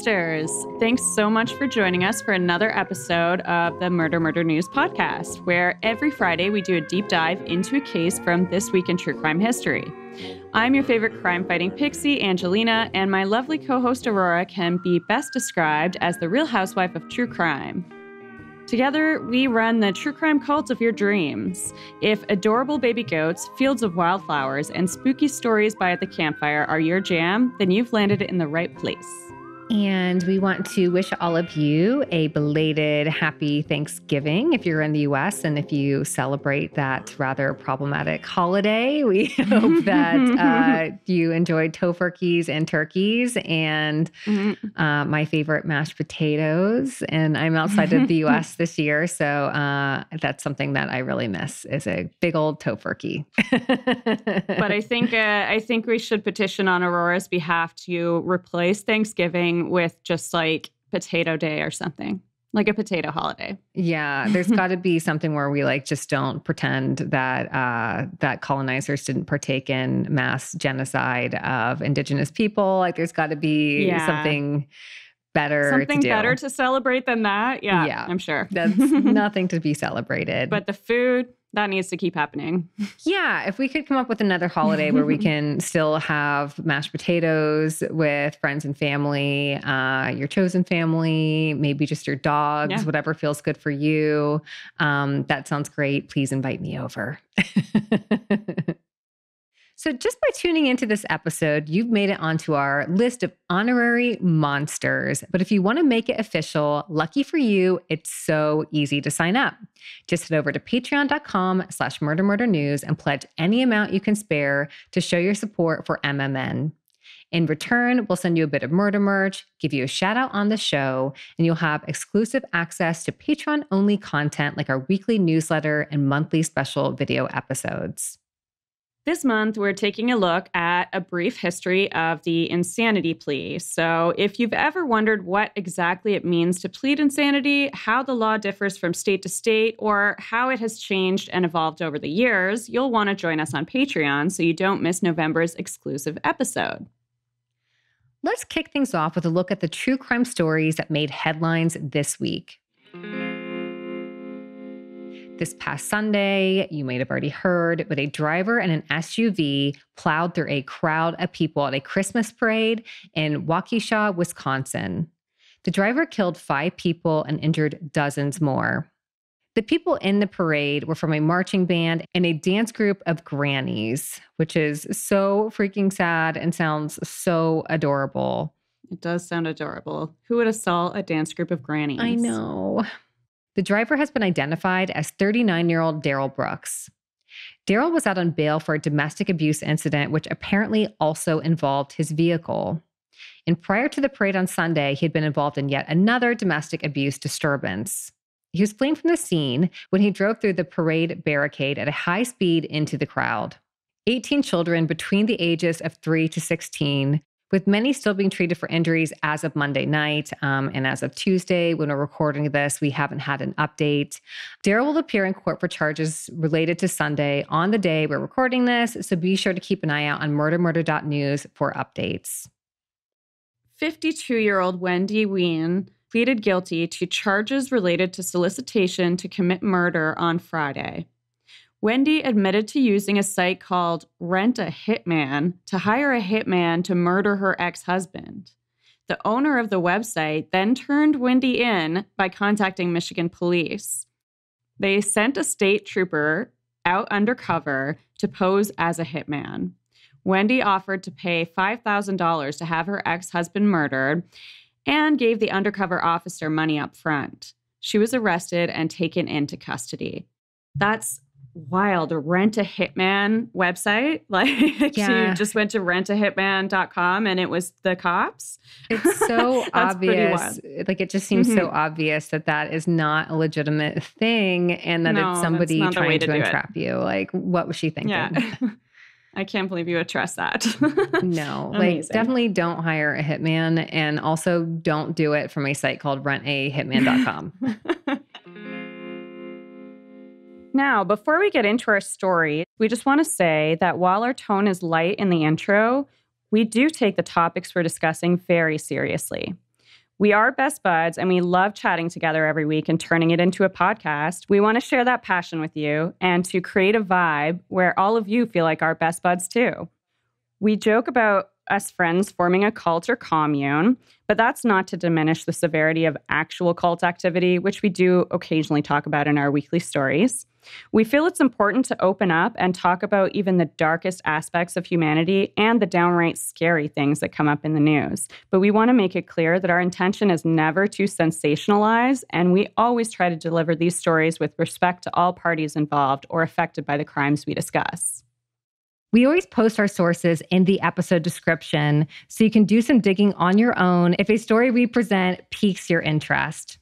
Sisters, thanks so much for joining us for another episode of the Murder News podcast, where every Friday we do a deep dive into a case from this week in true crime history. I'm your favorite crime-fighting pixie, Angelina, and my lovely co-host Aurora can be best described as the real housewife of true crime. Together, we run the true crime cult of your dreams. If adorable baby goats, fields of wildflowers, and spooky stories by the campfire are your jam, then you've landed in the right place. And we want to wish all of you a belated happy Thanksgiving if you're in the U.S. and if you celebrate that rather problematic holiday. We hope that you enjoyed tofurkeys and turkeys and my favorite mashed potatoes. And I'm outside of the U.S. this year, so that's something that I really miss is a big old tofurkey. But I think we should petition on Aurora's behalf to replace Thanksgiving with just like potato day or something, like a potato holiday. Yeah, there's got to be something where we like just don't pretend that that colonizers didn't partake in mass genocide of indigenous people. Like there's got to be something better something to do. Better to celebrate than that. Yeah, I'm sure. That's nothing to be celebrated. But the food, that needs to keep happening. Yeah, if we could come up with another holiday where we can still have mashed potatoes with friends and family, your chosen family, maybe just your dogs, whatever feels good for you. That sounds great. Please invite me over. So just by tuning into this episode, you've made it onto our list of honorary monsters. But if you want to make it official, lucky for you, it's so easy to sign up. Just head over to patreon.com/murdernews and pledge any amount you can spare to show your support for MMN. In return, we'll send you a bit of murder merch, give you a shout out on the show, and you'll have exclusive access to Patreon-only content like our weekly newsletter and monthly special video episodes. This month, we're taking a look at a brief history of the insanity plea. So if you've ever wondered what exactly it means to plead insanity, how the law differs from state to state, or how it has changed and evolved over the years, you'll want to join us on Patreon so you don't miss November's exclusive episode. Let's kick things off with a look at the true crime stories that made headlines this week. This past Sunday, you might have already heard, but a driver and an SUV plowed through a crowd of people at a Christmas parade in Waukesha, Wisconsin. The driver killed 5 people and injured dozens more. The people in the parade were from a marching band and a dance group of grannies, which is so freaking sad and sounds so adorable. It does sound adorable. Who would assault a dance group of grannies? I know. The driver has been identified as 39-year-old Daryl Brooks. Daryl was out on bail for a domestic abuse incident, which apparently also involved his vehicle. And prior to the parade on Sunday, he had been involved in yet another domestic abuse disturbance. He was fleeing from the scene when he drove through the parade barricade at a high speed into the crowd. 18 children between the ages of 3 to 16, with many still being treated for injuries as of Monday night. And as of Tuesday, when we're recording this, we haven't had an update. Daryl will appear in court for charges related to Sunday on the day we're recording this, so be sure to keep an eye out on murder.news for updates. 52-year-old Wendy Wien pleaded guilty to charges related to solicitation to commit murder on Friday. Wendy admitted to using a site called Rent a Hitman to hire a hitman to murder her ex-husband. The owner of the website then turned Wendy in by contacting Michigan police. They sent a state trooper out undercover to pose as a hitman. Wendy offered to pay $5,000 to have her ex-husband murdered and gave the undercover officer money up front. She was arrested and taken into custody. That's wild. A Rent a Hitman website. Like she just went to rentahitman.com and it was the cops. It's so obvious. Like it just seems so obvious that that is not a legitimate thing and that it's somebody trying to entrap you. Like what was she thinking? Yeah. I can't believe you would trust that. No, like definitely don't hire a hitman and also don't do it from a site called rentahitman.com. Now, before we get into our story, we just want to say that while our tone is light in the intro, we do take the topics we're discussing very seriously. We are best buds and we love chatting together every week and turning it into a podcast. We want to share that passion with you and to create a vibe where all of you feel like our best buds too. We joke about us friends forming a cult or commune, but that's not to diminish the severity of actual cult activity, which we do occasionally talk about in our weekly stories. We feel it's important to open up and talk about even the darkest aspects of humanity and the downright scary things that come up in the news. But we want to make it clear that our intention is never to sensationalize, and we always try to deliver these stories with respect to all parties involved or affected by the crimes we discuss. We always post our sources in the episode description, so you can do some digging on your own if a story we present piques your interest.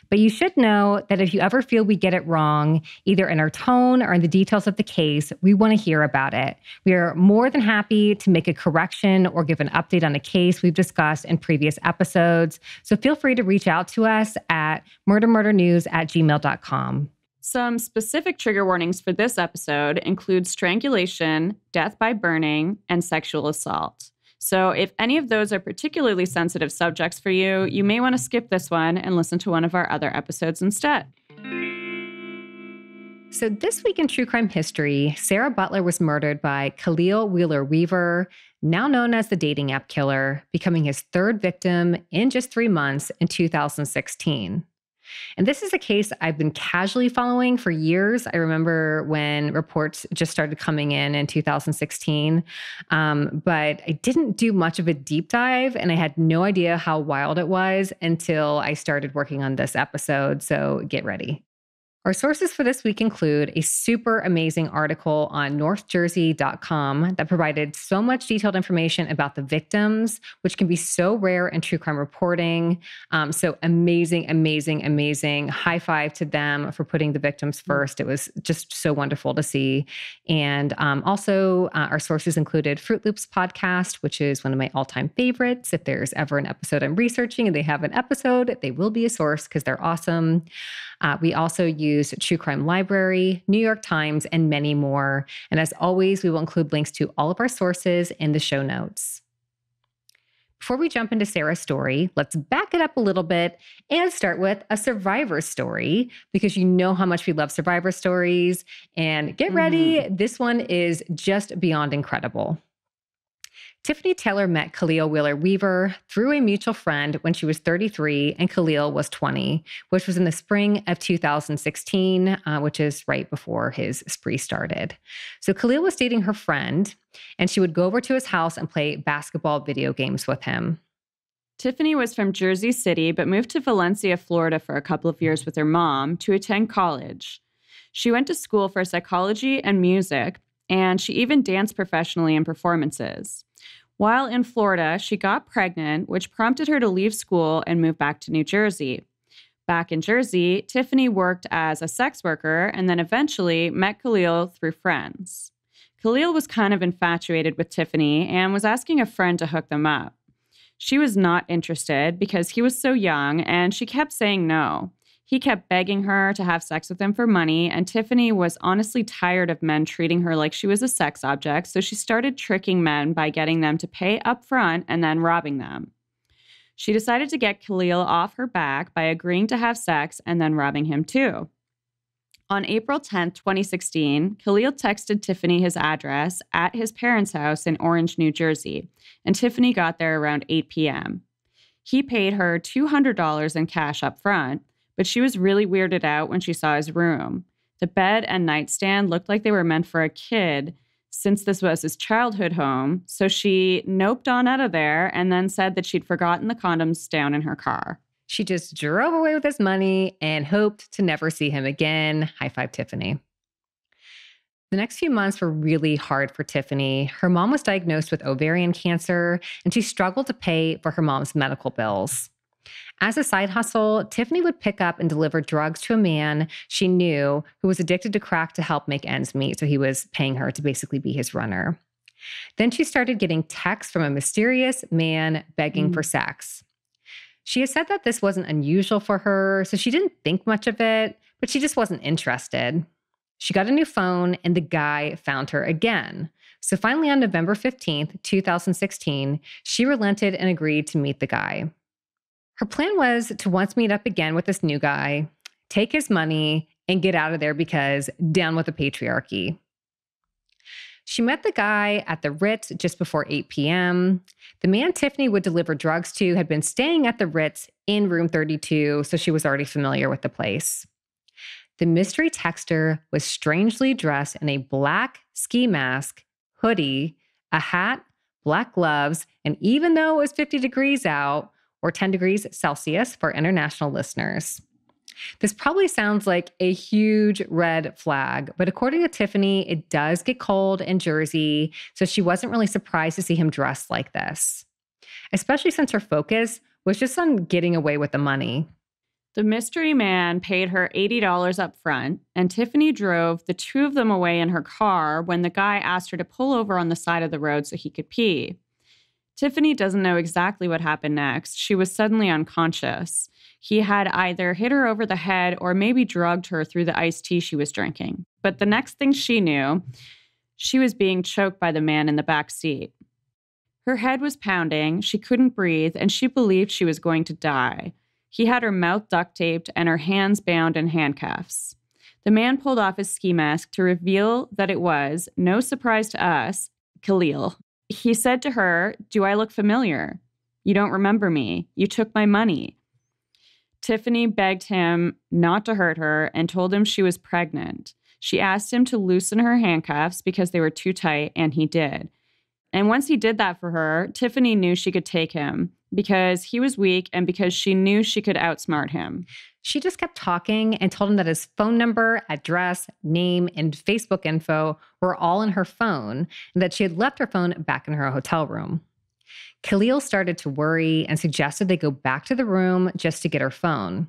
But you should know that if you ever feel we get it wrong, either in our tone or in the details of the case, we want to hear about it. We are more than happy to make a correction or give an update on a case we've discussed in previous episodes. So feel free to reach out to us at murdermurdernews@gmail.com. Some specific trigger warnings for this episode include strangulation, death by burning, and sexual assault. So if any of those are particularly sensitive subjects for you, you may want to skip this one and listen to one of our other episodes instead. So this week in true crime history, Sarah Butler was murdered by Khalil Wheeler-Weaver, now known as the dating app killer, becoming his third victim in just 3 months in 2016. And this is a case I've been casually following for years. I remember when reports just started coming in 2016, but I didn't do much of a deep dive, and I had no idea how wild it was until I started working on this episode, so get ready. Our sources for this week include a super amazing article on northjersey.com that provided so much detailed information about the victims, which can be so rare in true crime reporting. So amazing, amazing, amazing. High five to them for putting the victims first. It was just so wonderful to see. And also our sources included Fruit Loops podcast, which is one of my all-time favorites. If there's ever an episode I'm researching and they have an episode, they will be a source because they're awesome. We also use True Crime Library, New York Times, and many more. And as always, we will include links to all of our sources in the show notes. Before we jump into Sarah's story, let's back it up a little bit and start with a survivor story, because you know how much we love survivor stories. And get ready, this one is just beyond incredible. Tiffany Taylor met Khalil Wheeler-Weaver through a mutual friend when she was 33 and Khalil was 20, which was in the spring of 2016, which is right before his spree started. So Khalil was dating her friend, and she would go over to his house and play basketball video games with him. Tiffany was from Jersey City, but moved to Valencia, Florida for a couple of years with her mom to attend college. She went to school for psychology and music, and she even danced professionally in performances. While in Florida, she got pregnant, which prompted her to leave school and move back to New Jersey. Back in Jersey, Tiffany worked as a sex worker and then eventually met Khalil through friends. Khalil was kind of infatuated with Tiffany and was asking a friend to hook them up. She was not interested because he was so young, and she kept saying no. He kept begging her to have sex with him for money, and Tiffany was honestly tired of men treating her like she was a sex object, so she started tricking men by getting them to pay up front and then robbing them. She decided to get Khalil off her back by agreeing to have sex and then robbing him too. On April 10, 2016, Khalil texted Tiffany his address at his parents' house in Orange, New Jersey, and Tiffany got there around 8 p.m. He paid her $200 in cash up front, but she was really weirded out when she saw his room. The bed and nightstand looked like they were meant for a kid, since this was his childhood home, so she noped on out of there and then said that she'd forgotten the condoms down in her car. She just drove away with his money and hoped to never see him again. High five, Tiffany. The next few months were really hard for Tiffany. Her mom was diagnosed with ovarian cancer, and she struggled to pay for her mom's medical bills. As a side hustle, Tiffany would pick up and deliver drugs to a man she knew who was addicted to crack to help make ends meet, so he was paying her to basically be his runner. Then she started getting texts from a mysterious man begging for sex. She has said that this wasn't unusual for her, so she didn't think much of it, but she just wasn't interested. She got a new phone, and the guy found her again. So finally, on November 15th, 2016, she relented and agreed to meet the guy. Her plan was to once meet up again with this new guy, take his money, and get out of there because down with the patriarchy. She met the guy at the Ritz just before 8 p.m. The man Tiffany would deliver drugs to had been staying at the Ritz in room 32, so she was already familiar with the place. The mystery texter was strangely dressed in a black ski mask, hoodie, a hat, black gloves, and even though it was 50 degrees out, or 10 degrees Celsius for international listeners. This probably sounds like a huge red flag, but according to Tiffany, it does get cold in Jersey, so she wasn't really surprised to see him dressed like this, especially since her focus was just on getting away with the money. The mystery man paid her $80 up front, and Tiffany drove the two of them away in her car when the guy asked her to pull over on the side of the road so he could pee. Tiffany doesn't know exactly what happened next. She was suddenly unconscious. He had either hit her over the head or maybe drugged her through the iced tea she was drinking. But the next thing she knew, she was being choked by the man in the back seat. Her head was pounding, she couldn't breathe, and she believed she was going to die. He had her mouth duct taped and her hands bound in handcuffs. The man pulled off his ski mask to reveal that it was, no surprise to us, Khalil. He said to her, "Do I look familiar? You don't remember me. You took my money." Tiffany begged him not to hurt her and told him she was pregnant. She asked him to loosen her handcuffs because they were too tight, and he did. And once he did that for her, Tiffany knew she could take him because he was weak and because she knew she could outsmart him. She just kept talking and told him that his phone number, address, name, and Facebook info were all in her phone and that she had left her phone back in her hotel room. Khalil started to worry and suggested they go back to the room just to get her phone.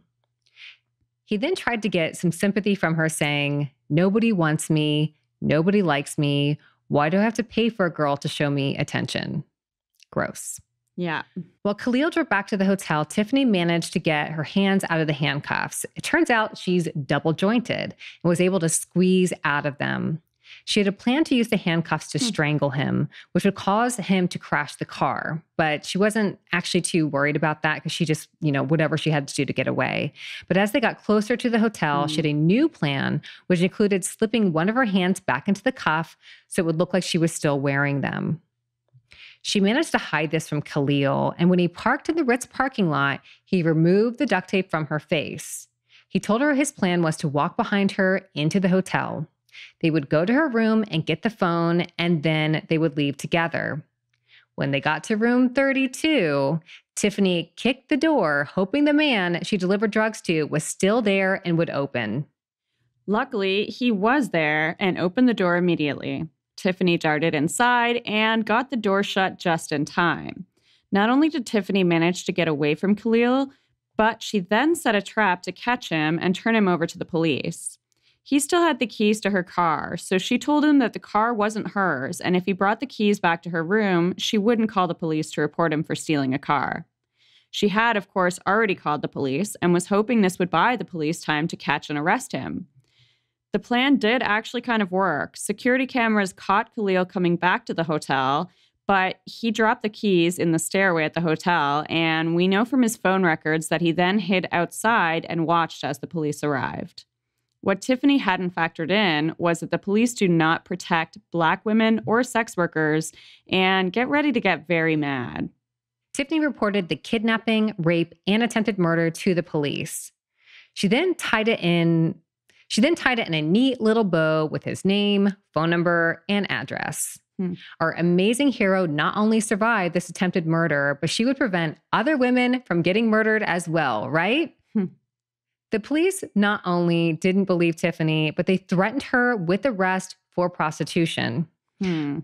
He then tried to get some sympathy from her saying, "Nobody wants me. Nobody likes me. Why do I have to pay for a girl to show me attention?" Gross. Yeah. While Khalil drove back to the hotel, Tiffany managed to get her hands out of the handcuffs. It turns out she's double jointed and was able to squeeze out of them. She had a plan to use the handcuffs to strangle him, which would cause him to crash the car. But she wasn't actually too worried about that because she just, whatever she had to do to get away. But as they got closer to the hotel, she had a new plan, which included slipping one of her hands back into the cuff so it would look like she was still wearing them. She managed to hide this from Khalil, and when he parked in the Ritz parking lot, he removed the duct tape from her face. He told her his plan was to walk behind her into the hotel. They would go to her room and get the phone, and then they would leave together. When they got to room 32, Tiffany kicked the door, hoping the man she delivered drugs to was still there and would open. Luckily, he was there and opened the door immediately. Tiffany darted inside and got the door shut just in time. Not only did Tiffany manage to get away from Khalil, but she then set a trap to catch him and turn him over to the police. He still had the keys to her car, so she told him that the car wasn't hers, and if he brought the keys back to her room, she wouldn't call the police to report him for stealing a car. She had, of course, already called the police and was hoping this would buy the police time to catch and arrest him. The plan did actually kind of work. Security cameras caught Khalil coming back to the hotel, but he dropped the keys in the stairway at the hotel, and we know from his phone records that he then hid outside and watched as the police arrived. What Tiffany hadn't factored in was that the police do not protect Black women or sex workers, and get ready to get very mad. Tiffany reported the kidnapping, rape, and attempted murder to the police. She then tied it in a neat little bow with his name, phone number, and address. Our amazing hero not only survived this attempted murder, but she would prevent other women from getting murdered as well, right? The police not only didn't believe Tiffany, but they threatened her with arrest for prostitution.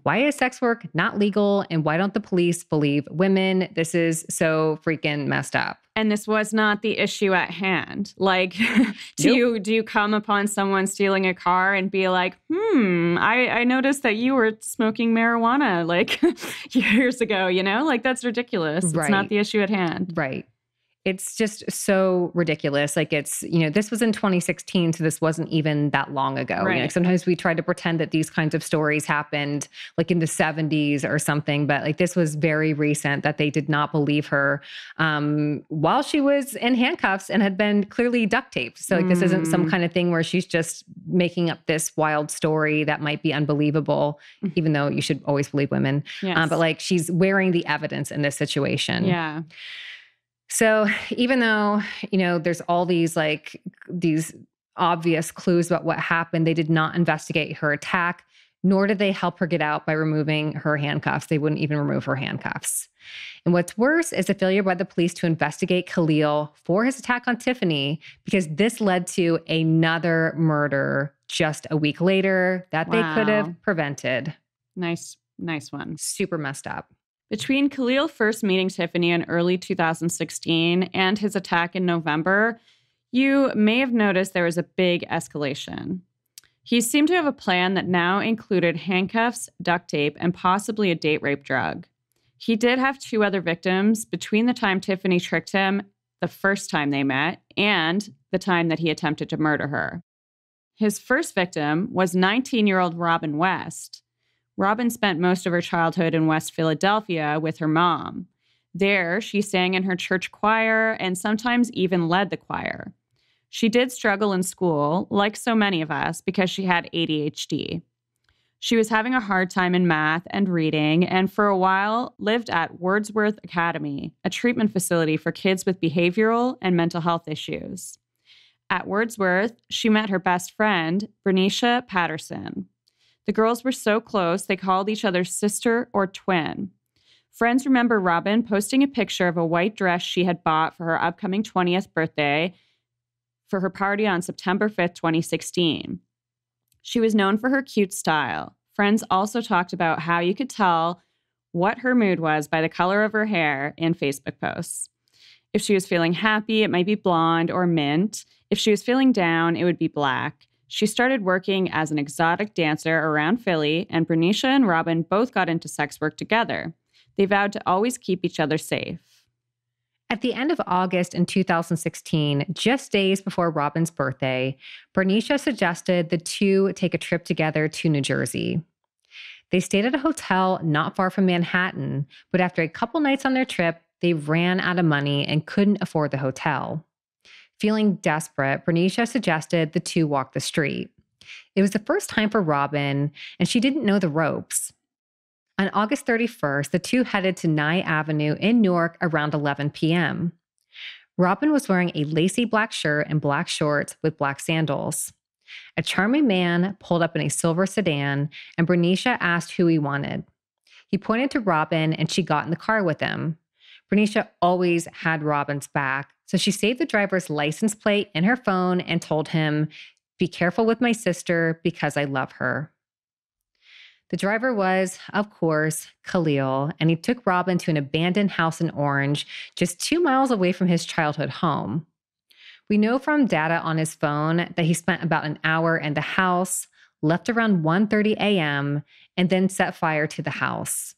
Why is sex work not legal, and why don't the police believe women? This is so freaking messed up. And this was not the issue at hand. Like, do you come upon someone stealing a car and be like, I noticed that you were smoking marijuana like years ago, Like, that's ridiculous. Right. It's not the issue at hand. Right. It's just so ridiculous. Like it's, this was in 2016, so this wasn't even that long ago. Right. Sometimes we try to pretend that these kinds of stories happened like in the 70s or something, but like this was very recent that they did not believe her while she was in handcuffs and had been clearly duct taped. So like this isn't some kind of thing where she's just making up this wild story that might be unbelievable, even though you should always believe women. Yes. But like she's wearing the evidence in this situation. Yeah. So even though, there's all these obvious clues about what happened, they did not investigate her attack, nor did they help her get out by removing her handcuffs. They wouldn't even remove her handcuffs. And what's worse is the failure by the police to investigate Khalil for his attack on Tiffany, because this led to another murder just a week later that they could have prevented. Nice one. Super messed up. Between Khalil first meeting Tiffany in early 2016 and his attack in November, you may have noticed there was a big escalation. He seemed to have a plan that now included handcuffs, duct tape, and possibly a date rape drug. He did have 2 other victims between the time Tiffany tricked him the first time they met and the time that he attempted to murder her. His first victim was 19-year-old Robin West. Robin spent most of her childhood in West Philadelphia with her mom. There, she sang in her church choir and sometimes even led the choir. She did struggle in school, like so many of us, because she had ADHD. She was having a hard time in math and reading, and for a while lived at Wordsworth Academy, a treatment facility for kids with behavioral and mental health issues. At Wordsworth, she met her best friend, Bernicia Patterson. The girls were so close, they called each other sister or twin. Friends remember Robin posting a picture of a white dress she had bought for her upcoming 20th birthday for her party on September 5th, 2016. She was known for her cute style. Friends also talked about how you could tell what her mood was by the color of her hair in Facebook posts. If she was feeling happy, it might be blonde or mint. If she was feeling down, it would be black. She started working as an exotic dancer around Philly, and Bernicia and Robin both got into sex work together. They vowed to always keep each other safe. At the end of August in 2016, just days before Robin's birthday, Bernicia suggested the two take a trip together to New Jersey. They stayed at a hotel not far from Manhattan, but after a couple nights on their trip, they ran out of money and couldn't afford the hotel. Feeling desperate, Bernicia suggested the two walk the street. It was the first time for Robin, and she didn't know the ropes. On August 31st, the two headed to Nye Avenue in Newark around 11 p.m. Robin was wearing a lacy black shirt and black shorts with black sandals. A charming man pulled up in a silver sedan, and Bernicia asked who he wanted. He pointed to Robin, and she got in the car with him. Bernicia always had Robin's back, so she saved the driver's license plate in her phone and told him, "Be careful with my sister because I love her." The driver was, of course, Khalil, and he took Robin to an abandoned house in Orange, just 2 miles away from his childhood home. We know from data on his phone that he spent about an hour in the house, left around 1:30 a.m., and then set fire to the house.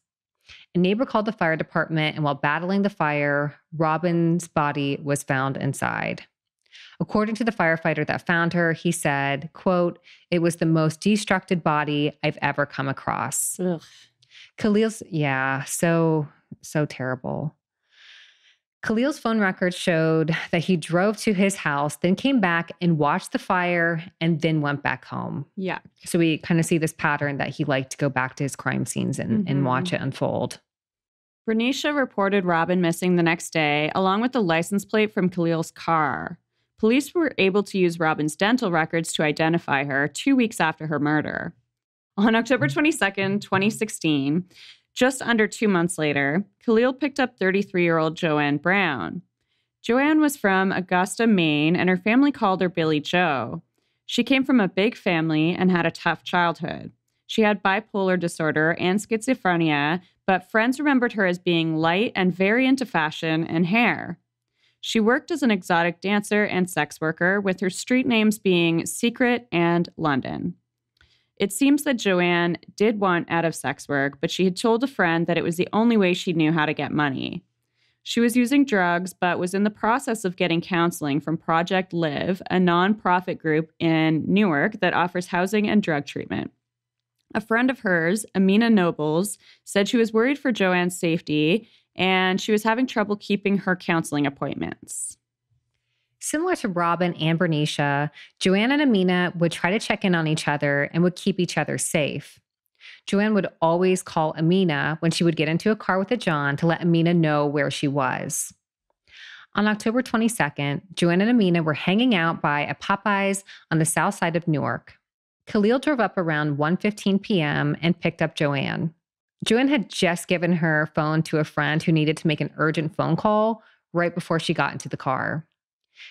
A neighbor called the fire department, and while battling the fire, Robin's body was found inside. According to the firefighter that found her, he said, quote, "It was the most destructed body I've ever come across." Ugh. Khalil's, so terrible. Khalil's phone records showed that he drove to his house, then came back and watched the fire and then went back home. Yeah. So we kind of see this pattern that he liked to go back to his crime scenes and watch it unfold. Bernicia reported Robin missing the next day, along with the license plate from Khalil's car. Police were able to use Robin's dental records to identify her 2 weeks after her murder. On October 22nd, 2016, just under 2 months later, Khalil picked up 33-year-old Joanne Brown. Joanne was from Augusta, Maine, and her family called her Billy Joe. She came from a big family and had a tough childhood. She had bipolar disorder and schizophrenia, but friends remembered her as being light and very into fashion and hair. She worked as an exotic dancer and sex worker, with her street names being Secret and London. It seems that Joanne did want out of sex work, but she had told a friend that it was the only way she knew how to get money. She was using drugs, but was in the process of getting counseling from Project Live, a nonprofit group in Newark that offers housing and drug treatment. A friend of hers, Amina Nobles, said she was worried for Joanne's safety and she was having trouble keeping her counseling appointments. Similar to Robin and Bernicia, Joanne and Amina would try to check in on each other and would keep each other safe. Joanne would always call Amina when she would get into a car with a John to let Amina know where she was. On October 22nd, Joanne and Amina were hanging out by a Popeyes on the south side of Newark. Khalil drove up around 1:15 p.m. and picked up Joanne. Joanne had just given her phone to a friend who needed to make an urgent phone call right before she got into the car.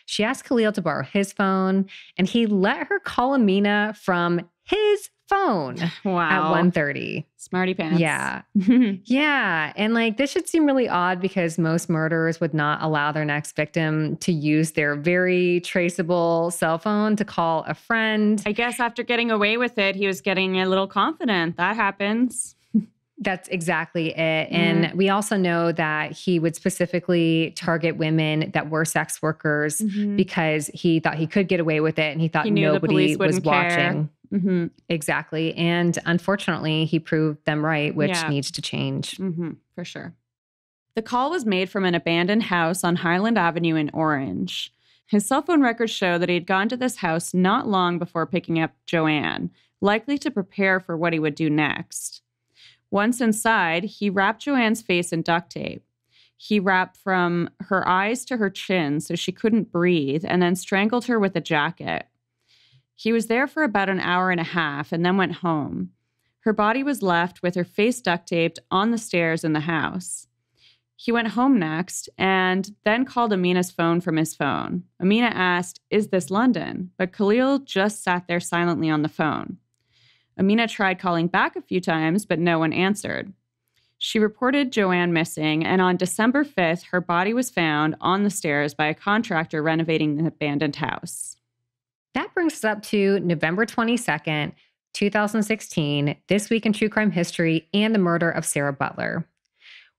She asked Khalil to borrow his phone, and he let her call Amina from his phone Wow. at 1:30. Smarty pants. Yeah. Yeah. And like, this should seem really odd because most murderers would not allow their next victim to use their very traceable cell phone to call a friend. I guess after getting away with it, he was getting a little confident. That happens. That's exactly it. And we also know that he would specifically target women that were sex workers because he thought he could get away with it and he thought nobody was watching. Exactly. And unfortunately, he proved them right, which needs to change. For sure. The call was made from an abandoned house on Highland Avenue in Orange. His cell phone records show that he had gone to this house not long before picking up Joanne, likely to prepare for what he would do next. Once inside, he wrapped Joanne's face in duct tape. He wrapped from her eyes to her chin so she couldn't breathe and then strangled her with a jacket. He was there for about an hour and a half and then went home. Her body was left with her face duct taped on the stairs in the house. He went home next and then called Amina's phone from his phone. Amina asked, "Is this London?" But Khalil just sat there silently on the phone. Amina tried calling back a few times, but no one answered. She reported Joanne missing, and on December 5th, her body was found on the stairs by a contractor renovating the abandoned house. That brings us up to November 22nd, 2016, This Week in True Crime History, and the murder of Sarah Butler.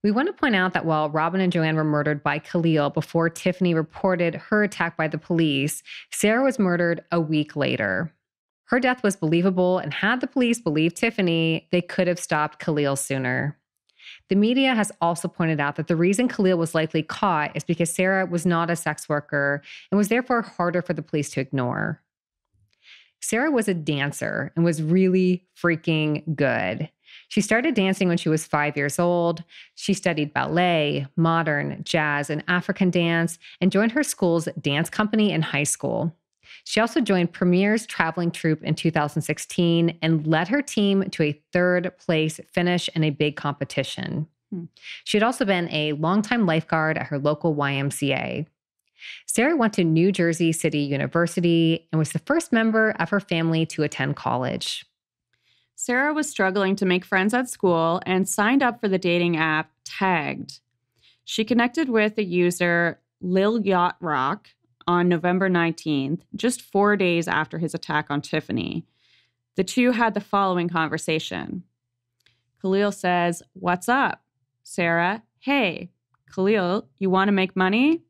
We want to point out that while Robin and Joanne were murdered by Khalil before Tiffany reported her attack by the police, Sarah was murdered a week later. Her death was believable, and had the police believed Tiffany, they could have stopped Khalil sooner. The media has also pointed out that the reason Khalil was likely caught is because Sarah was not a sex worker and was therefore harder for the police to ignore. Sarah was a dancer and was really freaking good. She started dancing when she was 5 years old. She studied ballet, modern, jazz, and African dance, and joined her school's dance company in high school. She also joined Premier's traveling troupe in 2016 and led her team to a third-place finish in a big competition. She had also been a longtime lifeguard at her local YMCA. Sarah went to New Jersey City University and was the first member of her family to attend college. Sarah was struggling to make friends at school and signed up for the dating app Tagged. She connected with the user Lil Yacht Rock on November 19th, just 4 days after his attack on Tiffany. The two had the following conversation. Khalil says, "What's up?" Sarah, "Hey." Khalil, "You want to make money?"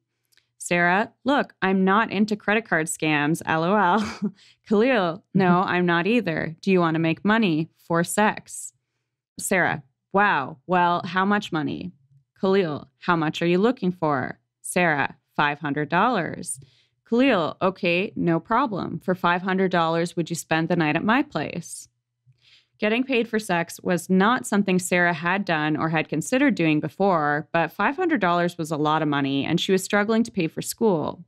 Sarah, "Look, I'm not into credit card scams, LOL." Khalil, "No, I'm not either. Do you want to make money for sex?" Sarah, "Wow, well, how much money?" Khalil, "How much are you looking for?" Sarah, $500. Khalil, "Okay, no problem. For $500, would you spend the night at my place?" Getting paid for sex was not something Sarah had done or had considered doing before, but $500 was a lot of money, and she was struggling to pay for school.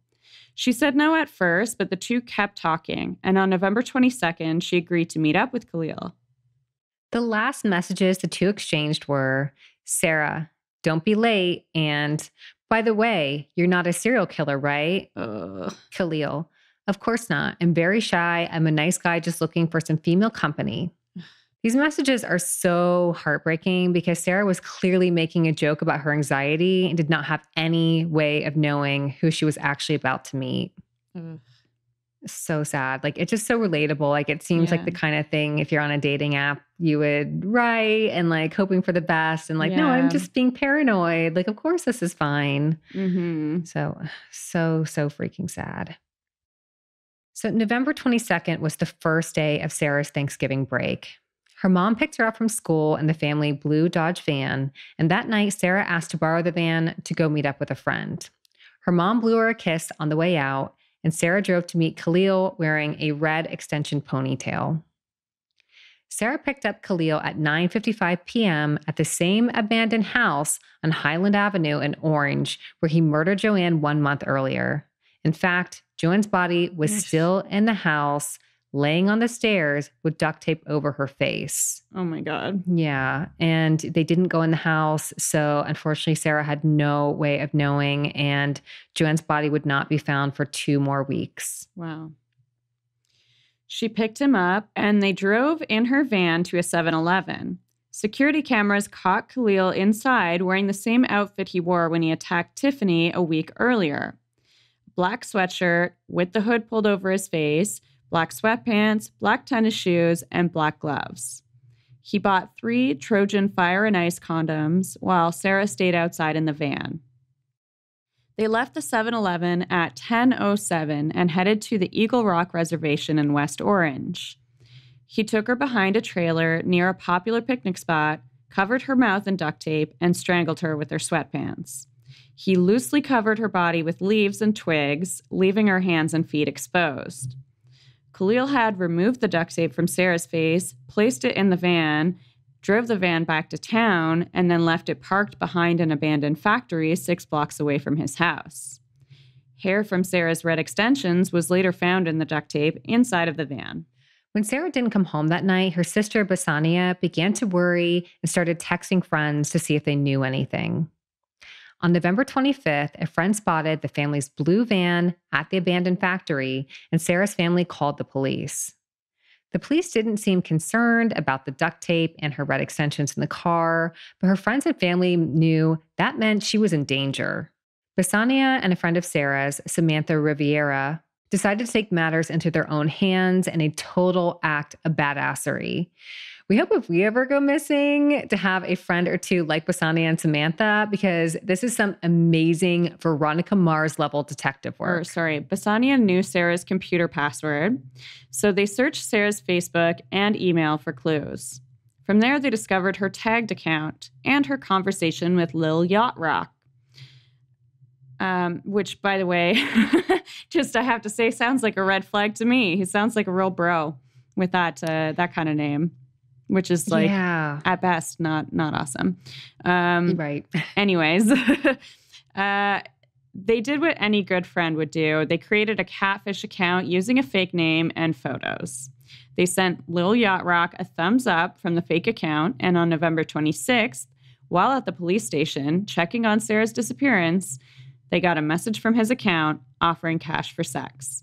She said no at first, but the two kept talking, and on November 22nd, she agreed to meet up with Khalil. The last messages the two exchanged were, "Sarah, don't be late," and "By the way, you're not a serial killer, right?" Khalil, "Of course not. I'm very shy. I'm a nice guy just looking for some female company." These messages are so heartbreaking because Sarah was clearly making a joke about her anxiety and did not have any way of knowing who she was actually about to meet. So sad. Like, it's just so relatable. Like, it seems like Yeah. the kind of thing, if you're on a dating app, you would write and like hoping for the best and like, no, I'm Yeah. just being paranoid. Like, of course this is fine. Mm-hmm. So freaking sad. So November 22nd was the first day of Sarah's Thanksgiving break. Her mom picked her up from school in the family blue Dodge van, and that night Sarah asked to borrow the van to go meet up with a friend. Her mom blew her a kiss on the way out, and Sarah drove to meet Khalil wearing a red extension ponytail. Sarah picked up Khalil at 9:55 p.m. at the same abandoned house on Highland Avenue in Orange, where he murdered Joanne 1 month earlier. In fact, Joanne's body was still in the house, laying on the stairs with duct tape over her face. Oh my God. Yeah. And they didn't go in the house. So unfortunately, Sarah had no way of knowing, and Joanne's body would not be found for 2 more weeks. Wow. She picked him up and they drove in her van to a 7-Eleven. Security cameras caught Khalil inside wearing the same outfit he wore when he attacked Tiffany a week earlier. Black sweatshirt with the hood pulled over his face, black sweatpants, black tennis shoes, and black gloves. He bought 3 Trojan fire and ice condoms while Sarah stayed outside in the van. They left the 7-Eleven at 10:07 and headed to the Eagle Rock Reservation in West Orange. He took her behind a trailer near a popular picnic spot, covered her mouth in duct tape, and strangled her with her sweatpants. He loosely covered her body with leaves and twigs, leaving her hands and feet exposed. Khalil had removed the duct tape from Sarah's face, placed it in the van, drove the van back to town, and then left it parked behind an abandoned factory 6 blocks away from his house. Hair from Sarah's red extensions was later found in the duct tape inside of the van. When Sarah didn't come home that night, her sister Basania began to worry and started texting friends to see if they knew anything. On November 25th, a friend spotted the family's blue van at the abandoned factory, and Sarah's family called the police. The police didn't seem concerned about the duct tape and her red extensions in the car, but her friends and family knew that meant she was in danger. Basania and a friend of Sarah's, Samantha Riviera, decided to take matters into their own hands in a total act of badassery. We hope if we ever go missing to have a friend or two like Basania and Samantha, because this is some amazing Veronica Mars level detective work. Basania knew Sarah's computer password, so they searched Sarah's Facebook and email for clues. From there, they discovered her tagged account and her conversation with Lil Yacht Rock. Which, by the way, just I have to say, sounds like a red flag to me. He sounds like a real bro with that kind of name, which is like, at best, not awesome. Right. Anyways, they did what any good friend would do. They created a catfish account using a fake name and photos. They sent Lil Yacht Rock a thumbs up from the fake account, and on November 26th, while at the police station checking on Sarah's disappearance, they got a message from his account offering cash for sex.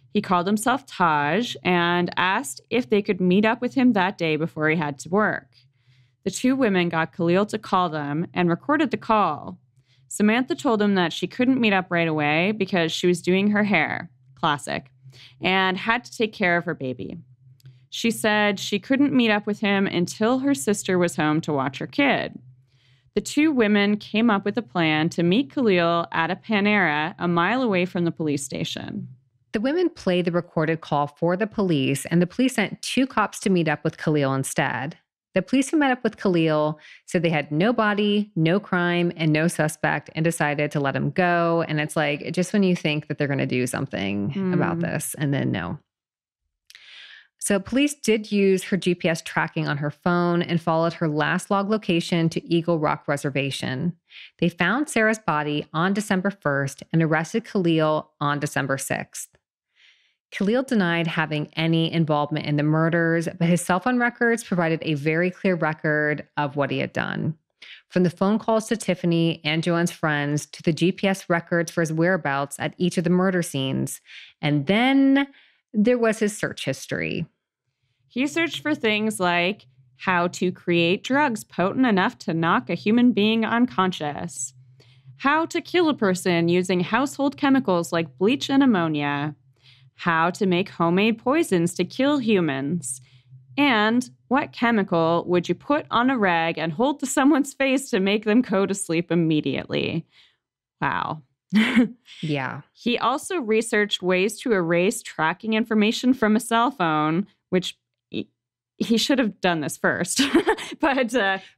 He called himself Taj and asked if they could meet up with him that day before he had to work. The 2 women got Khalil to call them and recorded the call. Samantha told him that she couldn't meet up right away because she was doing her hair, classic, and had to take care of her baby. She said she couldn't meet up with him until her sister was home to watch her kid. The 2 women came up with a plan to meet Khalil at a Panera a mile away from the police station. The women played the recorded call for the police, and the police sent 2 cops to meet up with Khalil instead. The police who met up with Khalil said they had no body, no crime, and no suspect, and decided to let him go. And it's like, just when you think that they're going to do something about this, and then no. So police did use her GPS tracking on her phone and followed her last log location to Eagle Rock Reservation. They found Sarah's body on December 1st and arrested Khalil on December 6th. Khalil denied having any involvement in the murders, but his cell phone records provided a very clear record of what he had done. From the phone calls to Tiffany and Joanne's friends to the GPS records for his whereabouts at each of the murder scenes. And then there was his search history. He searched for things like how to create drugs potent enough to knock a human being unconscious, how to kill a person using household chemicals like bleach and ammonia, how to make homemade poisons to kill humans, and what chemical would you put on a rag and hold to someone's face to make them go to sleep immediately. Wow. Yeah. He also researched ways to erase tracking information from a cell phone, which he should have done this first. But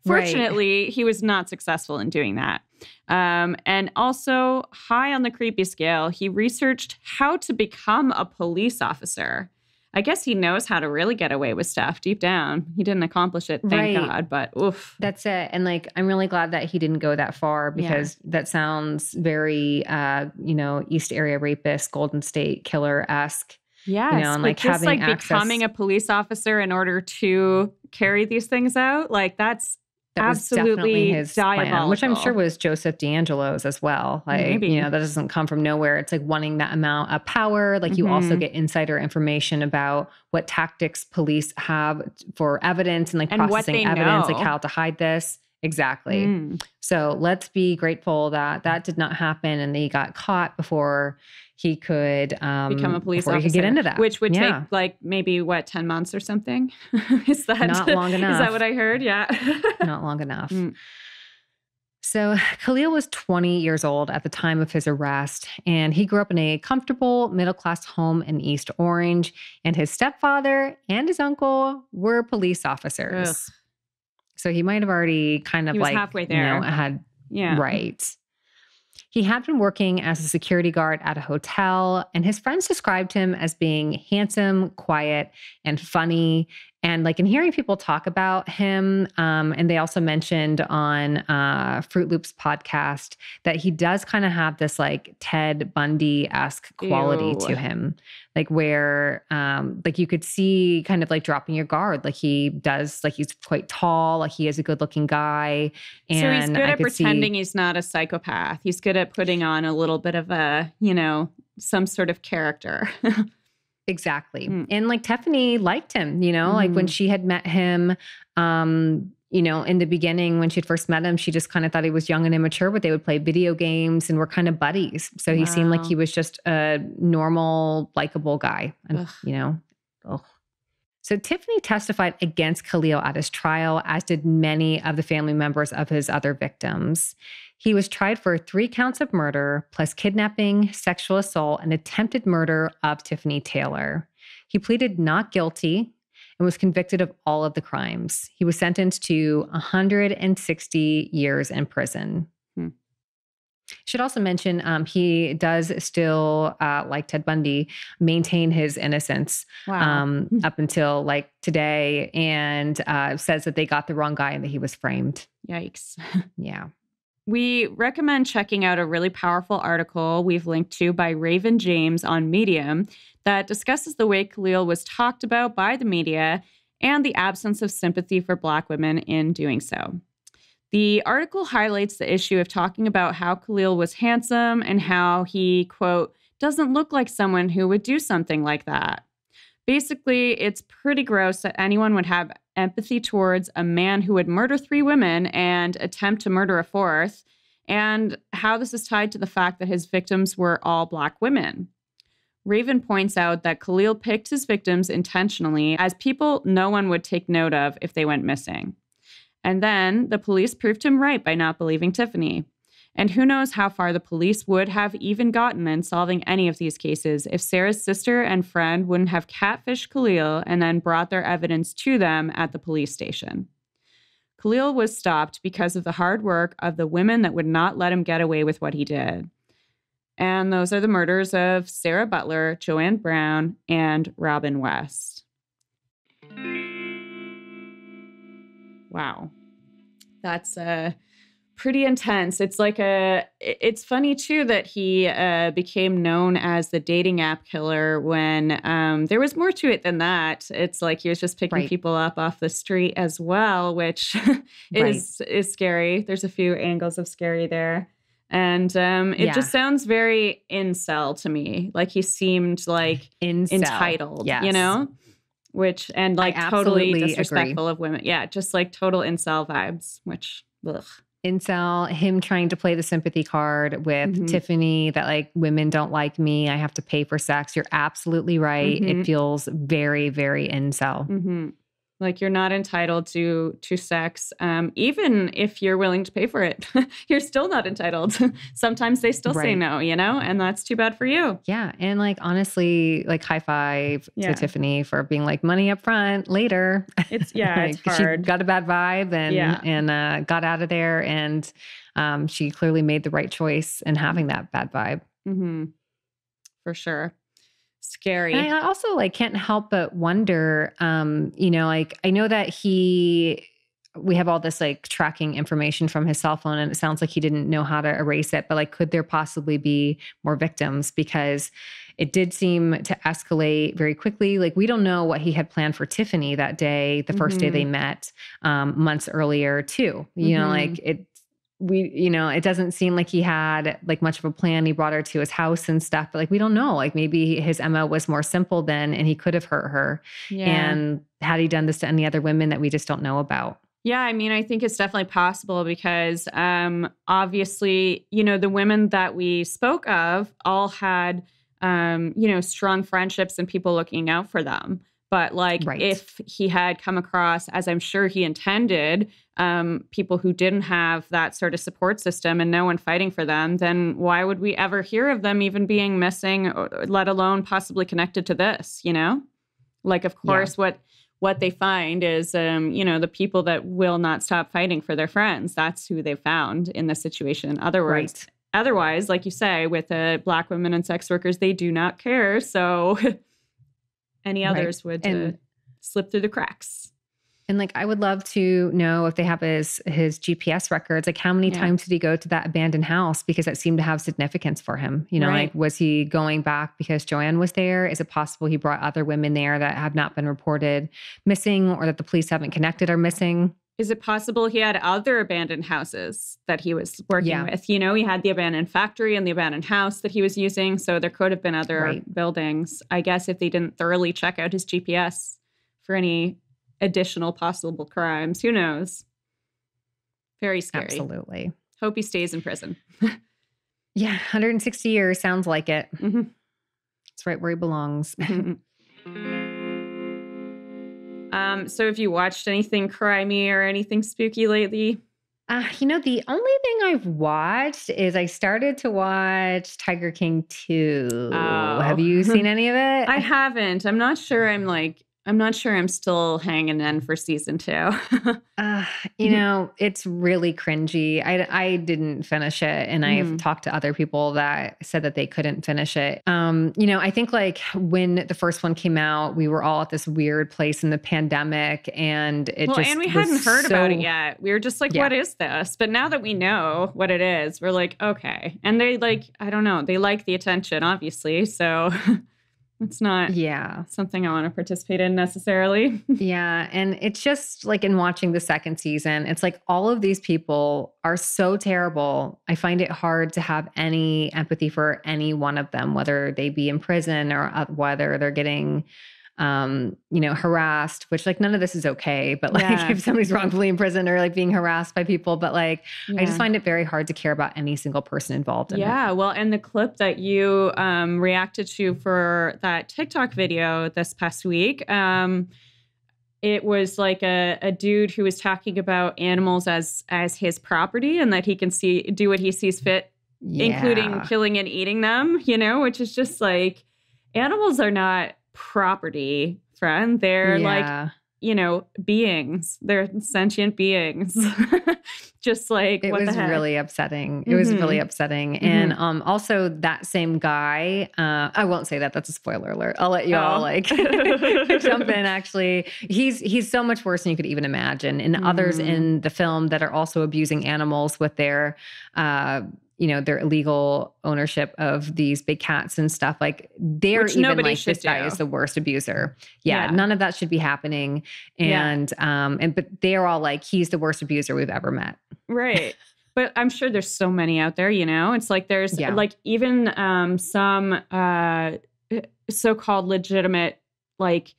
fortunately, he was not successful in doing that. And also, high on the creepy scale, he researched how to become a police officer. I guess he knows how to really get away with stuff deep down. He didn't accomplish it, thank God, but oof. That's it. And like, I'm really glad that he didn't go that far because that sounds very, East Area rapist, Golden State Killer-esque. Yes, and like just having like becoming a police officer in order to carry these things out, like that absolutely was his diabolical. plan, which I'm sure was Joseph D'Angelo's as well. Like, maybe. That doesn't come from nowhere. It's like wanting that amount of power. Like you also get insider information about what tactics police have for evidence and like processing evidence, like how to hide this. Exactly. So let's be grateful that that did not happen and he got caught before he could become a police officer. He could get into that. Which would take like maybe 10 months or something? Is that not long enough? Is that what I heard? Yeah. Not long enough. So Khalil was 20 years old at the time of his arrest, and he grew up in a comfortable middle-class home in East Orange, and his stepfather and his uncle were police officers. Ugh. So he might have already kind of he was halfway there. Right. He had been working as a security guard at a hotel, and his friends described him as being handsome, quiet, and funny. And like in hearing people talk about him, and they also mentioned on Fruit Loops podcast that he does kind of have this like Ted Bundy-esque quality to him, like where like you could see kind of like dropping your guard, like he does, like he's quite tall, like he is a good-looking guy, and so he's good at pretending he's not a psychopath. He's good at putting on a little bit of a, some sort of character. Exactly. And like Tiffany liked him, like when she had met him, in the beginning, when she'd first met him, she just kind of thought he was young and immature, but they would play video games and were kind of buddies. So he seemed like he was just a normal, likable guy, and, So Tiffany testified against Khalil at his trial, as did many of the family members of his other victims. He was tried for 3 counts of murder, plus kidnapping, sexual assault, and attempted murder of Tiffany Taylor. He pleaded not guilty and was convicted of all of the crimes. He was sentenced to 160 years in prison. Should also mention he does still, like Ted Bundy, maintain his innocence up until like today, and says that they got the wrong guy and that he was framed. Yikes. Yeah. We recommend checking out a really powerful article we've linked to by Raven James on Medium that discusses the way Khalil was talked about by the media and the absence of sympathy for Black women in doing so. The article highlights the issue of talking about how Khalil was handsome and how he, quote, doesn't look like someone who would do something like that. Basically, it's pretty gross that anyone would have empathy towards a man who would murder 3 women and attempt to murder a 4th, and how this is tied to the fact that his victims were all Black women. Raven points out that Khalil picked his victims intentionally as people no one would take note of if they went missing. And then the police proved him right by not believing Tiffany. And who knows how far the police would have even gotten in solving any of these cases if Sarah's sister and friend wouldn't have catfished Khalil and then brought their evidence to them at the police station. Khalil was stopped because of the hard work of the women that would not let him get away with what he did. And those are the murders of Sarah Butler, Joanne Brown, and Robin West. Wow. That's pretty intense. It's like it's funny too that he became known as the dating app killer when there was more to it than that. It's like he was just picking people up off the street as well, which is scary. There's a few angles of scary there. And it just sounds very incel to me. Like he seemed like entitled, which, and like totally disrespectful of women. Yeah, just like total incel vibes, which, ugh. incel, him trying to play the sympathy card with Tiffany that like women don't like me. I have to pay for sex. You're absolutely right. It feels very, very incel. Like you're not entitled to sex. Even if you're willing to pay for it, you're still not entitled. Sometimes they still say no, and that's too bad for you. Yeah. And like, honestly, like high five to Tiffany for being like money up front later. It's like, it's hard. She got a bad vibe and got out of there. And she clearly made the right choice in having that bad vibe. For sure. Scary. And I also like can't help but wonder, like I know that we have all this like tracking information from his cell phone and it sounds like he didn't know how to erase it, but like, could there possibly be more victims? Because it did seem to escalate very quickly. Like we don't know what he had planned for Tiffany that day, the first day they met, months earlier too, like it doesn't seem like he had like much of a plan. He brought her to his house and stuff, but like, we don't know, like maybe his MO was more simple then and he could have hurt her. And had he done this to any other women that we just don't know about? Yeah, I mean, I think it's definitely possible because obviously, the women that we spoke of all had, strong friendships and people looking out for them. But like if he had come across, as I'm sure he intended, people who didn't have that sort of support system and no one fighting for them, then why would we ever hear of them even being missing, let alone possibly connected to this, Like, of course, what they find is, the people that will not stop fighting for their friends. That's who they found in this situation. Otherwise, like you say, with Black women and sex workers, they do not care. So any others would slip through the cracks. And like, I would love to know if they have his GPS records, like how many times did he go to that abandoned house? Because that seemed to have significance for him. Like, was he going back because Joanne was there? Is it possible he brought other women there that have not been reported missing or that the police haven't connected or missing? Is it possible he had other abandoned houses that he was working with? He had the abandoned factory and the abandoned house that he was using. So there could have been other buildings. I guess if they didn't thoroughly check out his GPS for any additional possible crimes, who knows? Very scary. Absolutely. Hope he stays in prison. 160 years sounds like it. It's right where he belongs. So have you watched anything crimey or anything spooky lately? The only thing I've watched is I started to watch Tiger King 2. Oh. Have you seen any of it? I haven't. I'm not sure I'm still hanging in for season 2. It's really cringy. I didn't finish it. And I've talked to other people that said that they couldn't finish it. I think like when the first one came out, we were all at this weird place in the pandemic and and we hadn't heard about it yet. We were just like, what is this? But now that we know what it is, we're like, okay. And they like, I don't know, they like the attention, obviously. So it's not something I want to participate in necessarily. And it's just like in watching the second season, it's like all of these people are so terrible. I find it hard to have any empathy for any one of them, whether they be in prison or whether they're getting harassed, which like none of this is okay, but like if somebody's wrongfully in prison or like being harassed by people, but like I just find it very hard to care about any single person involved in it. Well, and the clip that you reacted to for that TikTok video this past week, it was like a dude who was talking about animals as his property and that he can do what he sees fit, including killing and eating them, which is just like, animals are not property, friend. They're like, beings. They're sentient beings. Just like, it was really upsetting. It was really upsetting. And also that same guy, I won't say that. That's a spoiler alert. I'll let you all like jump in. Actually, he's so much worse than you could even imagine. And others in the film that are also abusing animals with their their illegal ownership of these big cats and stuff. Like they're which even like, this guy is the worst abuser. None of that should be happening. And, but they're all like, he's the worst abuser we've ever met. Right. But I'm sure there's so many out there, it's like, there's like even some so-called legitimate, like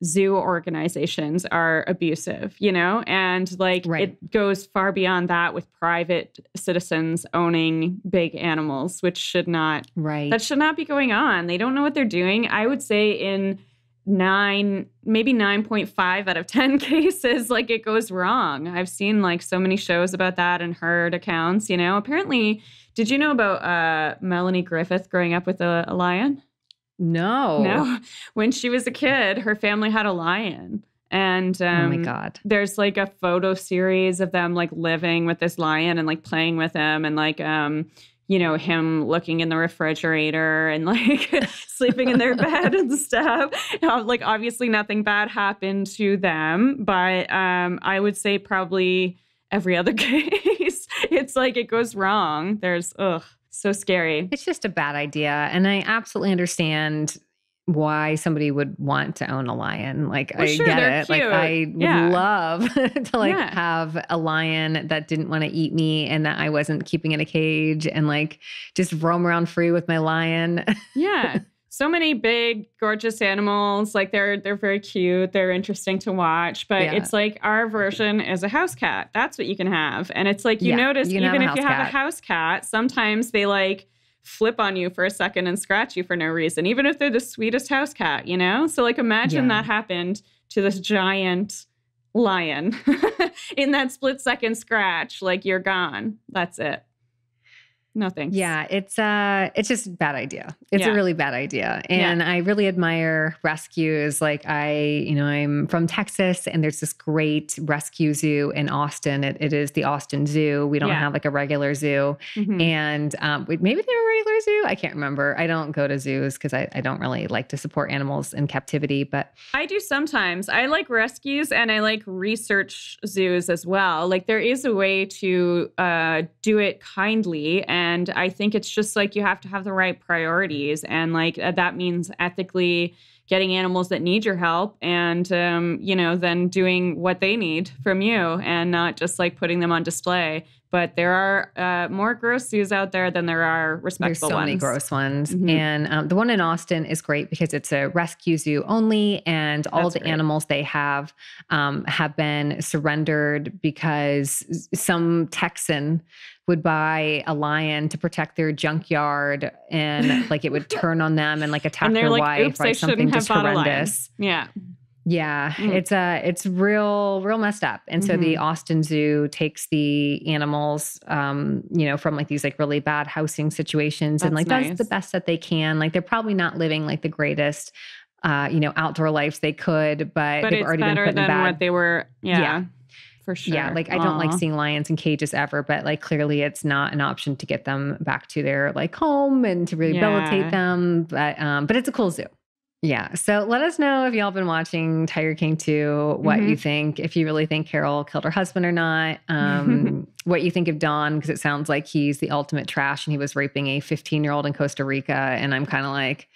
zoo organizations are abusive, and like it goes far beyond that with private citizens owning big animals, which should not be going on. They don't know what they're doing. I would say in maybe 9.5 out of 10 cases, like it goes wrong. I've seen like so many shows about that and heard accounts, apparently. Did you know about Melanie Griffith growing up with a lion? No. When she was a kid, her family had a lion. And oh my God. There's like a photo series of them like living with this lion and like playing with him and like him looking in the refrigerator and like sleeping in their bed and stuff. Like obviously nothing bad happened to them, but I would say probably every other case, it's like it goes wrong. There's so scary. It's just a bad idea. And I absolutely understand why somebody would want to own a lion. Like, I get it. Cute. Like, I would love to have a lion that didn't want to eat me and that I wasn't keeping in a cage and like just roam around free with my lion. Yeah. So many big, gorgeous animals. Like they're very cute. They're interesting to watch. But it's like our version is a house cat. That's what you can have. And it's like you notice even if you have a house cat, sometimes they like flip on you for a second and scratch you for no reason, even if they're the sweetest house cat, So like imagine that happened to this giant lion in that split second scratch. Like you're gone. That's it. No thanks. Yeah, it's just a bad idea. It's a really bad idea. And I really admire rescues. Like I'm from Texas and there's this great rescue zoo in Austin. It is the Austin Zoo. We don't have like a regular zoo. Mm-hmm. And maybe they're a regular zoo. I can't remember. I don't go to zoos because I don't really like to support animals in captivity, but I do sometimes. I like rescues and I like research zoos as well. Like there is a way to do it kindly. And I think it's just like you have to have the right priorities. And like that means ethically getting animals that need your help and, then doing what they need from you and not just like putting them on display. But there are more gross zoos out there than there are respectable ones. There's so many gross ones. Mm-hmm. And the one in Austin is great because it's a rescue zoo only. And all the animals they have been surrendered because some Texan would buy a lion to protect their junkyard and like it would turn on them and like attack their wife or something just horrendous. Yeah. Yeah, it's real messed up. And so the Austin Zoo takes the animals, from like these like really bad housing situations and like does the best that they can. Like they're probably not living like the greatest, outdoor lives they could, but they've already been put in bad. What they were. Yeah. For sure. Yeah, like I don't like seeing lions in cages ever, but like clearly it's not an option to get them back to their like home and to rehabilitate them. But it's a cool zoo. Yeah. So let us know if y'all been watching Tiger King 2, what you think, if you really think Carol killed her husband or not, what you think of Don, because it sounds like he's the ultimate trash and he was raping a 15-year-old in Costa Rica. And I'm kind of like,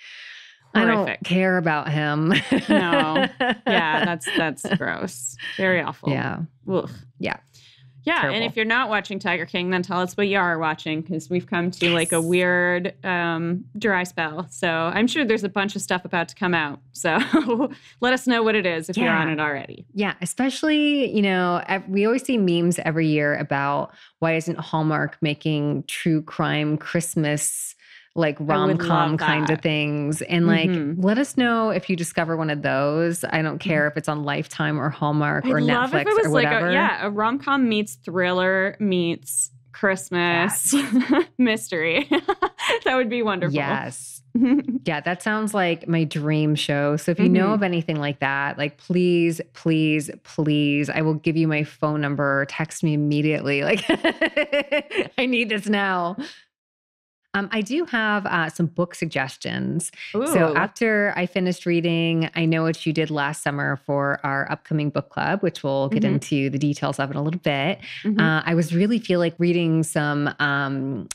horrific. I don't care about him. No. Yeah, that's gross. Very awful. Yeah. Ugh. Yeah. Yeah, Terrible. And if you're not watching Tiger King, then tell us what you are watching because we've come to like a weird dry spell. So I'm sure there's a bunch of stuff about to come out. So let us know what it is if you're on it already. Yeah, especially, we always see memes every year about why isn't Hallmark making true crime Christmas like rom-com kinds of things. And like, let us know if you discover one of those. I don't care if it's on Lifetime or Hallmark or Netflix or whatever. Like a rom-com meets thriller meets Christmas mystery. That would be wonderful. Yes. Yeah, that sounds like my dream show. So if you know of anything like that, like please, please, please, I will give you my phone number. Text me immediately. Like I need this now. I do have some book suggestions. Ooh. So after I finished reading I Know What You Did Last Summer for our upcoming book club, which we'll get into the details of in a little bit, I was really feel like reading some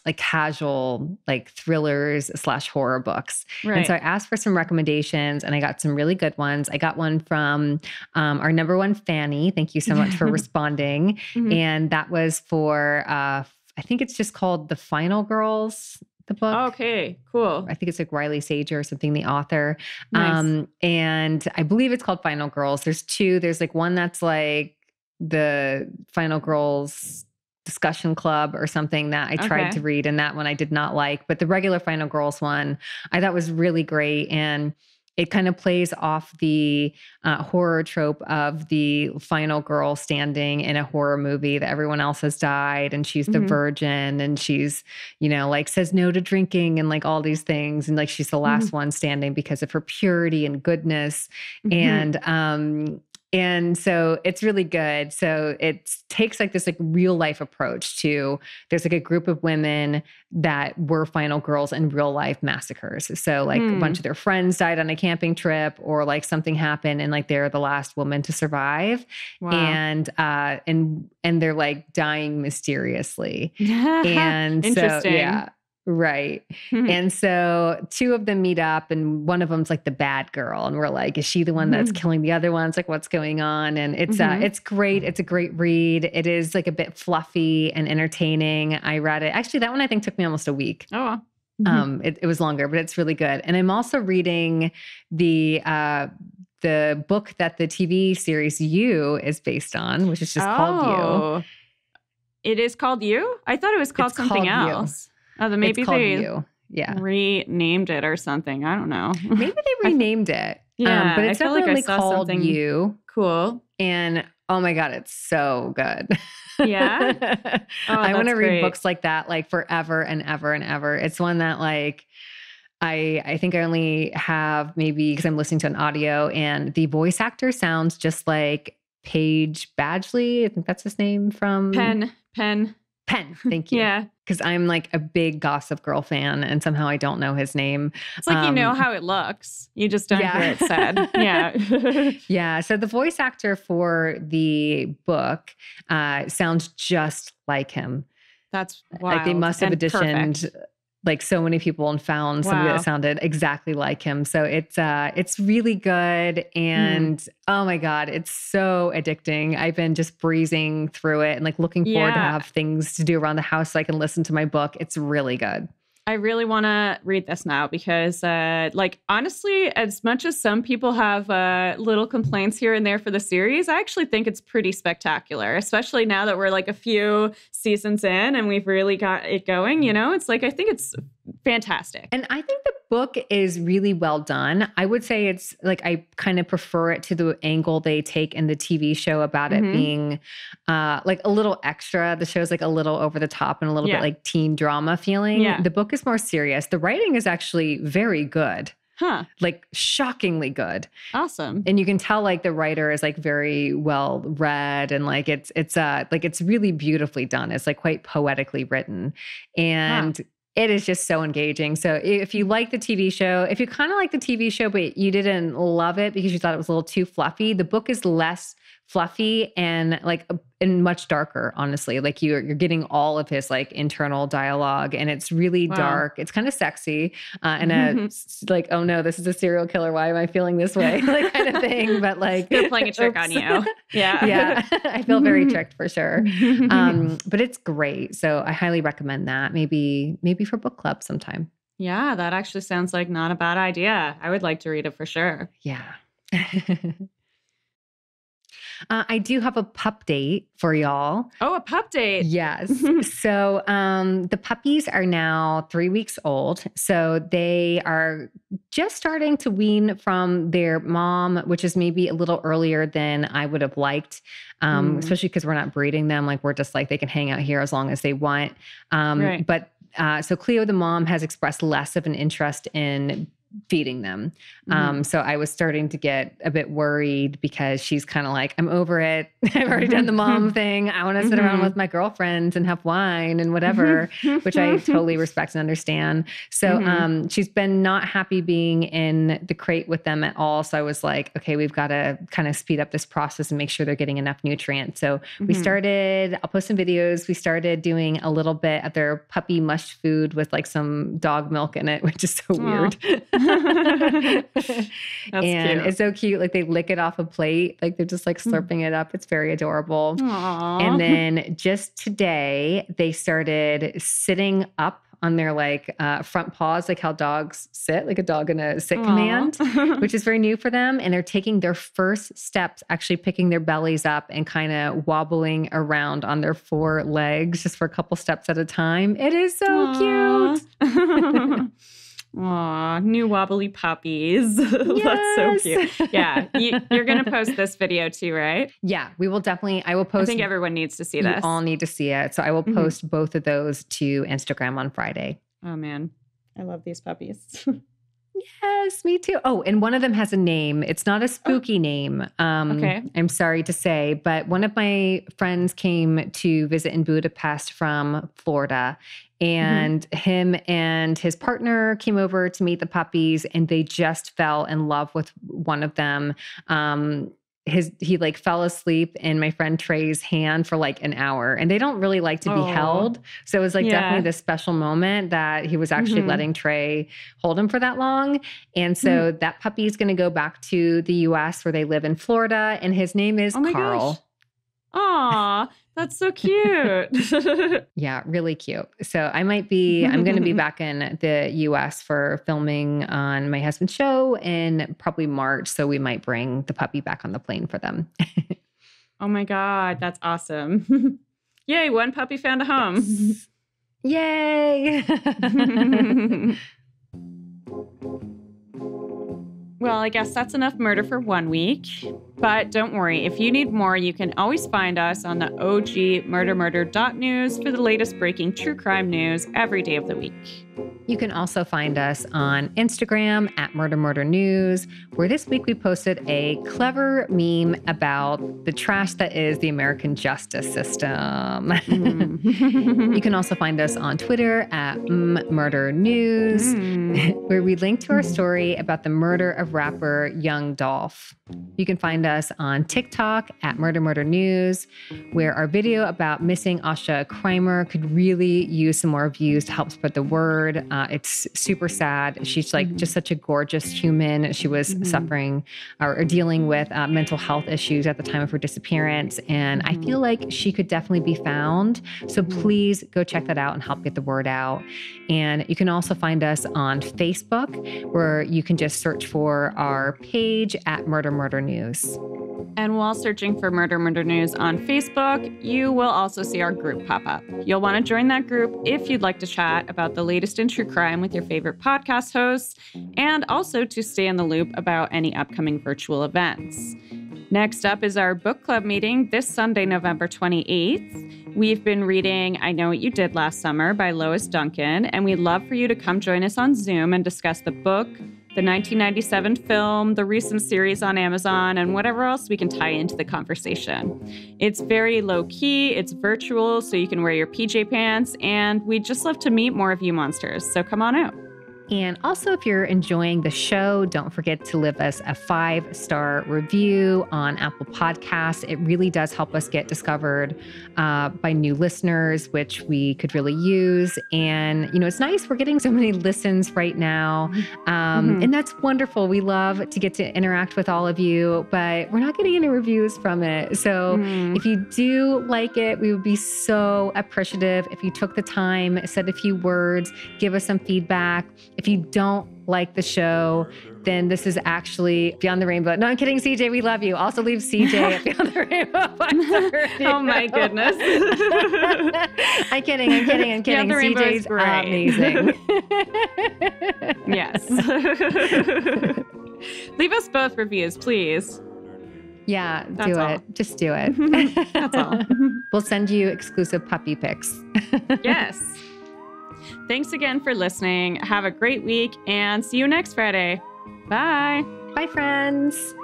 like casual like thrillers / horror books. Right. And so I asked for some recommendations and I got some really good ones. I got one from our number one Fanny. Thank you so much for responding. And that was for I think it's just called The Final Girls. the book. Okay, cool. I think it's like Riley Sager or something, the author. Nice. And I believe it's called Final Girls. There's two. There's like one that's like the Final Girls discussion club or something that I tried to read, and that one I did not like. But the regular Final Girls one I thought was really great. And it kind of plays off the horror trope of the final girl standing in a horror movie that everyone else has died and she's the virgin and she's, you know, like says no to drinking and like all these things. And like she's the last one standing because of her purity and goodness. And so it's really good. So it takes like this like real life approach to, there's like a group of women that were final girls in real life massacres. So like a bunch of their friends died on a camping trip or like something happened and like they're the last woman to survive. Wow. And they're like dying mysteriously. And interesting. So, yeah. Right. And so two of them meet up and one of them's like the bad girl. And we're like, is she the one that's killing the other ones? Like what's going on? And it's great. It's a great read. It is like a bit fluffy and entertaining. I read it. Actually, that one I think took me almost a week. Oh, it was longer, but it's really good. And I'm also reading the book that the TV series You is based on, which is just called You. It is called You? I thought it was called something else. Oh, then maybe they renamed it or something. I don't know. Maybe they renamed it. Yeah, but it's definitely called something You. Cool. And oh my God, it's so good. Yeah. I want to read books like that like forever and ever and ever. It's one that like I think I only have maybe because I'm listening to an audio and the voice actor sounds just like Paige Badgley. I think that's his name from Penn. Thank you. Yeah. Because I'm like a big Gossip Girl fan and somehow I don't know his name. It's like you know how it looks. You just don't hear it said. Yeah. Yeah. So the voice actor for the book sounds just like him. That's wild. Like they must have auditioned like so many people and found somebody that sounded exactly like him. So it's really good. And oh my God, it's so addicting. I've been just breezing through it and like looking forward to have things to do around the house so I can listen to my book. It's really good. I really want to read this now because, like, honestly, as much as some people have little complaints here and there for the series, I actually think it's pretty spectacular, especially now that we're like a few seasons in and we've really got it going. You know, it's like, I think it's fantastic. And I think the book is really well done. I would say it's like, I kind of prefer it to the angle they take in the TV show about it being like a little extra. The show's like a little over the top and a little bit like teen drama feeling. Yeah. The book is more serious. The writing is actually very good. Huh. Like shockingly good. Awesome. And you can tell like the writer is like very well read and like it's really beautifully done. It's like quite poetically written. And it is just so engaging. So if you like the TV show, if you kind of like the TV show, but you didn't love it because you thought it was a little too fluffy, the book is less fluffy and like and much darker, honestly. Like you're getting all of his like internal dialogue and it's really dark. It's kind of sexy and like, oh no, this is a serial killer. Why am I feeling this way? Like kind of thing. But like they're playing a trick on you. Yeah. Yeah. I feel very tricked for sure. But it's great. So I highly recommend that. Maybe for book club sometime. Yeah, that actually sounds like not a bad idea. I would like to read it for sure. Yeah. I do have a pup date for y'all. Oh, a pup date. Yes. So the puppies are now 3 weeks old. So they are just starting to wean from their mom, which is maybe a little earlier than I would have liked, especially because we're not breeding them. Like we're just like they can hang out here as long as they want. But so Cleo, the mom, has expressed less of an interest in feeding them. So I was starting to get a bit worried because she's kind of like, I'm over it. I've already done the mom thing. I want to sit around with my girlfriends and have wine and whatever, which I totally respect and understand. So she's been not happy being in the crate with them at all. So I was like, okay, we've got to kind of speed up this process and make sure they're getting enough nutrients. So we started, I'll post some videos. We started doing a little bit of their puppy mush food with like some dog milk in it, which is so weird. That's and cute. it's so cute. Like they lick it off a plate. Like they're just like slurping it up. It's very adorable. Aww. And then just today they started sitting up on their like front paws, like how dogs sit, like a dog in a sit command, which is very new for them. And they're taking their first steps, actually picking their bellies up and kind of wobbling around on their four legs just for a couple steps at a time. It is so cute. Aw, new wobbly puppies. That's so cute. Yeah. You're going to post this video too, right? Yeah, we will definitely. I will post. I think everyone needs to see this. You all need to see it. So I will post both of those to Instagram on Friday. Oh, man. I love these puppies. Yes, me too. Oh, and one of them has a name. It's not a spooky name. Okay. I'm sorry to say, but one of my friends came to visit in Budapest from Florida, and him and his partner came over to meet the puppies, and they just fell in love with one of them. He like fell asleep in my friend Trey's hand for like an hour, and they don't really like to be held. So it was like definitely this special moment that he was actually letting Trey hold him for that long. And so that puppy is going to go back to the US where they live in Florida, and his name is Carl. Gosh. Aw, that's so cute. Yeah, really cute. So I'm going to be back in the US for filming on my husband's show in probably March. So we might bring the puppy back on the plane for them. Oh my God, that's awesome. Yay, one puppy found a home. Yay. Well, I guess that's enough murder for 1 week. But don't worry, if you need more, you can always find us on the OG murdermurder.news for the latest breaking true crime news every day of the week. You can also find us on Instagram at Murder Murder News, where this week we posted a clever meme about the trash that is the American justice system. You can also find us on Twitter at Murder News, where we link to our story about the murder of rapper Young Dolph. You can find us on TikTok at Murder Murder News, where our video about missing Asha Krimer could really use some more views to help spread the word. It's super sad. She's like just such a gorgeous human. She was suffering or dealing with mental health issues at the time of her disappearance. And I feel like she could definitely be found. So please go check that out and help get the word out. And you can also find us on Facebook, where you can just search for our page at Murder Murder News. And while searching for Murder Murder News on Facebook, you will also see our group pop up. You'll want to join that group if you'd like to chat about the latest in true crime with your favorite podcast hosts, and also to stay in the loop about any upcoming virtual events. Next up is our book club meeting this Sunday, November 28th. We've been reading I Know What You Did Last Summer by Lois Duncan, and we'd love for you to come join us on Zoom and discuss the book, the 1997 film, the recent series on Amazon, and whatever else we can tie into the conversation. It's very low-key, it's virtual, so you can wear your PJ pants, and we'd just love to meet more of you monsters, so come on out. And also, if you're enjoying the show, don't forget to leave us a 5-star review on Apple Podcasts. It really does help us get discovered by new listeners, which we could really use. And, you know, it's nice. We're getting so many listens right now. And that's wonderful. We love to get to interact with all of you, but we're not getting any reviews from it. So if you do like it, we would be so appreciative if you took the time, said a few words, give us some feedback. If you don't like the show, then this is actually Beyond the Rainbow. No, I'm kidding, CJ. We love you. Also leave CJ at Beyond the Rainbow. Oh my goodness. I'm kidding. Beyond the Rainbow CJ's is great. amazing. Yes. Leave us both reviews, please. Yeah, That's do all. it. Just do it. That's all. We'll send you exclusive puppy pics. Yes. Thanks again for listening. Have a great week and see you next Friday. Bye. Bye, friends.